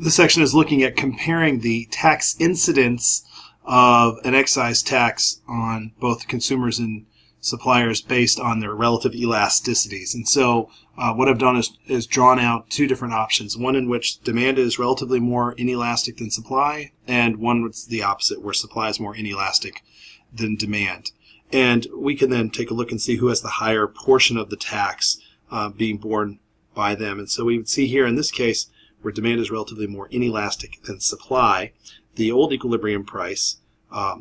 This section is looking at comparing the tax incidence of an excise tax on both consumers and suppliers based on their relative elasticities. And so what I've done is drawn out two different options, one in which demand is relatively more inelastic than supply, and one that's the opposite, where supply is more inelastic than demand. And we can then take a look and see who has the higher portion of the tax being borne by them. And so we would see here in this case, where demand is relatively more inelastic than supply, the old equilibrium price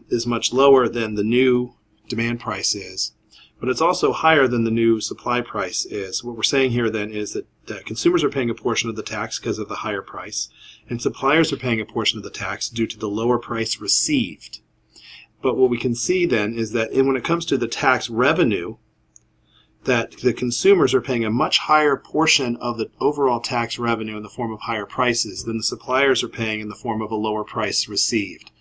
is much lower than the new demand price is, but it's also higher than the new supply price is. What we're saying here then is that consumers are paying a portion of the tax because of the higher price, and suppliers are paying a portion of the tax due to the lower price received. But what we can see then is that when it comes to the tax revenue, that the consumers are paying a much higher portion of the overall tax revenue in the form of higher prices than the suppliers are paying in the form of a lower price received.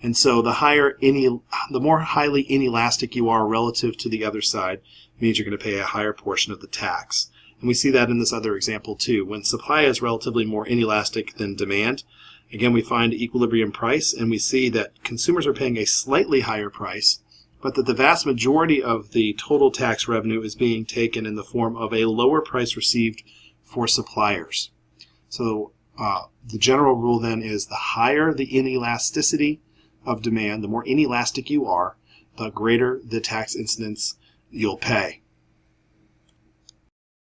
And so the more highly inelastic you are relative to the other side means you're going to pay a higher portion of the tax. And we see that in this other example too. When supply is relatively more inelastic than demand, again we find equilibrium price, and we see that consumers are paying a slightly higher price, but that the vast majority of the total tax revenue is being taken in the form of a lower price received for suppliers. So the general rule then is the higher the inelasticity of demand, the more inelastic you are, the greater the tax incidence you'll pay.